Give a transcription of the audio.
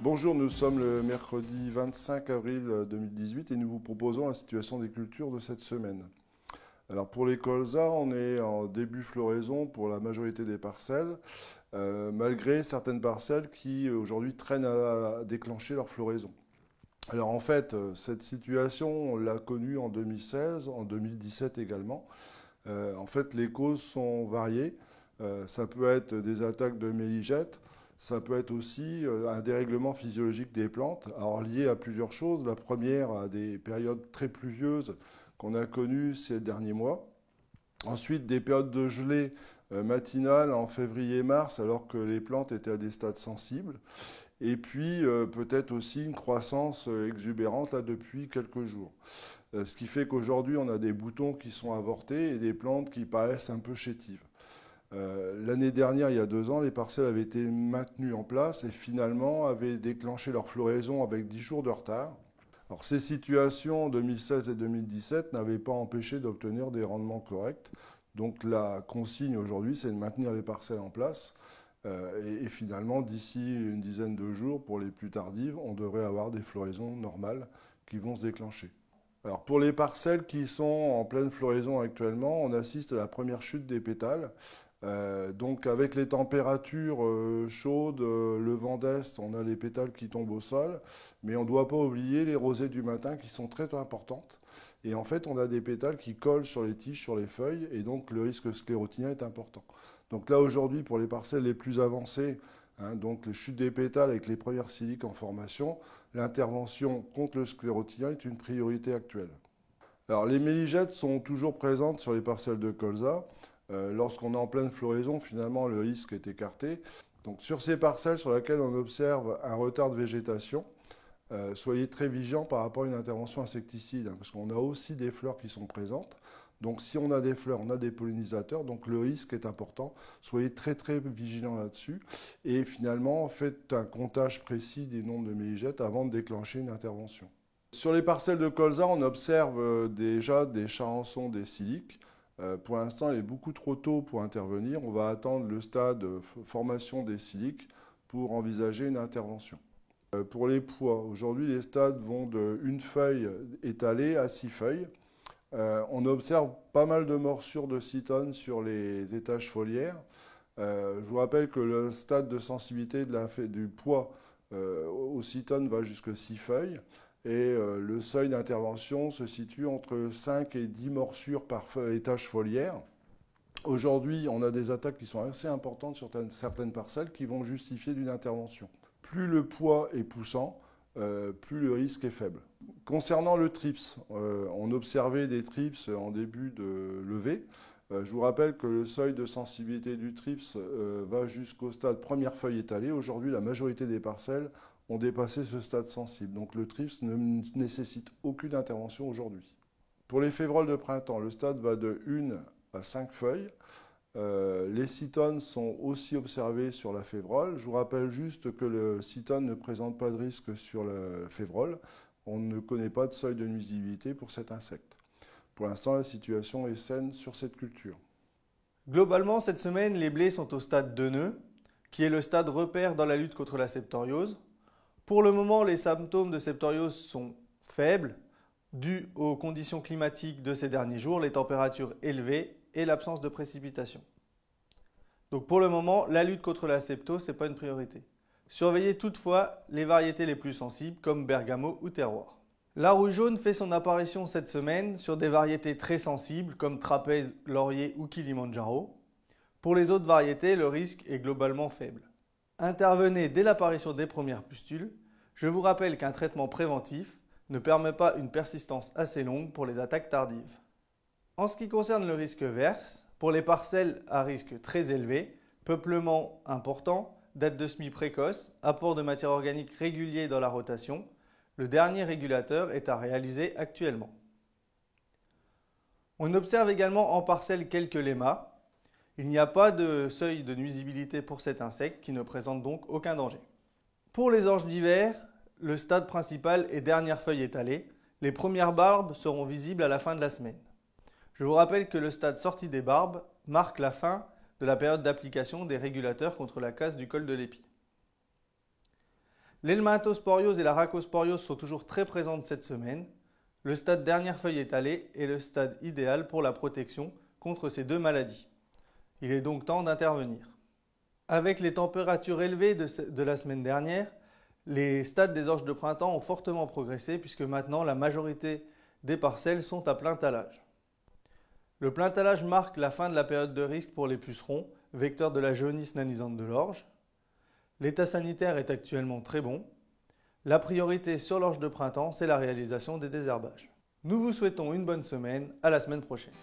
Bonjour, nous sommes le mercredi 25 avril 2018 et nous vous proposons la situation des cultures de cette semaine. Alors pour les colzas, on est en début floraison pour la majorité des parcelles, malgré certaines parcelles qui aujourd'hui traînent à déclencher leur floraison. Alors en fait, cette situation, on l'a connue en 2016, en 2017 également. En fait, les causes sont variées. Ça peut être des attaques de méligètes, ça peut être aussi un dérèglement physiologique des plantes, alors lié à plusieurs choses. La première, à des périodes très pluvieuses qu'on a connues ces derniers mois. Ensuite, des périodes de gelée matinale en février-mars, alors que les plantes étaient à des stades sensibles. Et puis, peut-être aussi une croissance exubérante là, depuis quelques jours. Ce qui fait qu'aujourd'hui, on a des boutons qui sont avortés et des plantes qui paraissent un peu chétives. L'année dernière, il y a 2 ans, les parcelles avaient été maintenues en place et finalement avaient déclenché leur floraison avec 10 jours de retard. Alors, ces situations en 2016 et 2017 n'avaient pas empêché d'obtenir des rendements corrects. Donc la consigne aujourd'hui, c'est de maintenir les parcelles en place. Et finalement, d'ici une dizaine de jours, pour les plus tardives, on devrait avoir des floraisons normales qui vont se déclencher. Alors pour les parcelles qui sont en pleine floraison actuellement, on assiste à la première chute des pétales. Donc avec les températures chaudes, le vent d'est, on a les pétales qui tombent au sol, mais on ne doit pas oublier les rosées du matin qui sont très importantes. Et en fait, on a des pétales qui collent sur les tiges, sur les feuilles, et donc le risque sclérotinien est important. Donc là aujourd'hui, pour les parcelles les plus avancées, donc les chutes des pétales avec les premières siliques en formation, l'intervention contre le sclérotinien est une priorité actuelle. Alors les méligètes sont toujours présentes sur les parcelles de colza. Lorsqu'on est en pleine floraison, finalement, le risque est écarté. Donc sur ces parcelles sur lesquelles on observe un retard de végétation, soyez très vigilants par rapport à une intervention insecticide, parce qu'on a aussi des fleurs qui sont présentes. Donc si on a des fleurs, on a des pollinisateurs, donc le risque est important. Soyez très vigilants là-dessus. Et finalement, faites un comptage précis des nombres de méligètes avant de déclencher une intervention. Sur les parcelles de colza, on observe déjà des charançons, des siliques. Pour l'instant, il est beaucoup trop tôt pour intervenir. On va attendre le stade de formation des siliques pour envisager une intervention. Pour les pois, aujourd'hui, les stades vont de 1 feuille étalée à 6 feuilles. On observe pas mal de morsures de cytone sur les étages foliaires. Je vous rappelle que le stade de sensibilité du pois au cytone va jusqu'à 6 feuilles. Et le seuil d'intervention se situe entre 5 et 10 morsures par étage foliaire. Aujourd'hui, on a des attaques qui sont assez importantes sur certaines parcelles qui vont justifier d'une intervention. Plus le pois est poussant, plus le risque est faible. Concernant le trips, on observait des trips en début de levée. Je vous rappelle que le seuil de sensibilité du trips va jusqu'au stade première feuille étalée. Aujourd'hui, la majorité des parcelles ont dépassé ce stade sensible. Donc le trips ne nécessite aucune intervention aujourd'hui. Pour les févroles de printemps, le stade va de 1 à 5 feuilles. Les cytones sont aussi observées sur la févrole. Je vous rappelle juste que le cytone ne présente pas de risque sur le févrole. On ne connaît pas de seuil de nuisibilité pour cet insecte. Pour l'instant, la situation est saine sur cette culture. Globalement, cette semaine, les blés sont au stade de nœud, qui est le stade repère dans la lutte contre la septoriose. Pour le moment, les symptômes de septoriose sont faibles, dus aux conditions climatiques de ces derniers jours, les températures élevées et l'absence de précipitations. Donc pour le moment, la lutte contre la septo, ce n'est pas une priorité. Surveillez toutefois les variétés les plus sensibles comme bergamot ou terroir. La rouille jaune fait son apparition cette semaine sur des variétés très sensibles comme trapèze, laurier ou Kilimanjaro. Pour les autres variétés, le risque est globalement faible. Intervenez dès l'apparition des premières pustules. Je vous rappelle qu'un traitement préventif ne permet pas une persistance assez longue pour les attaques tardives. En ce qui concerne le risque verse, pour les parcelles à risque très élevé, peuplement important, date de semis précoce, apport de matière organique régulier dans la rotation, le dernier régulateur est à réaliser actuellement. On observe également en parcelle quelques lémas. Il n'y a pas de seuil de nuisibilité pour cet insecte qui ne présente donc aucun danger. Pour les orges d'hiver, le stade principal est dernière feuille étalée. Les premières barbes seront visibles à la fin de la semaine. Je vous rappelle que le stade sortie des barbes marque la fin de la période d'application des régulateurs contre la casse du col de l'épi. L'helminthosporiose et la racosporiose sont toujours très présentes cette semaine. Le stade dernière feuille étalée est le stade idéal pour la protection contre ces deux maladies. Il est donc temps d'intervenir. Avec les températures élevées de la semaine dernière, les stades des orges de printemps ont fortement progressé puisque maintenant la majorité des parcelles sont à plein talage. Le plein talage marque la fin de la période de risque pour les pucerons, vecteurs de la jaunisse nanisante de l'orge. L'état sanitaire est actuellement très bon. La priorité sur l'orge de printemps, c'est la réalisation des désherbages. Nous vous souhaitons une bonne semaine, à la semaine prochaine.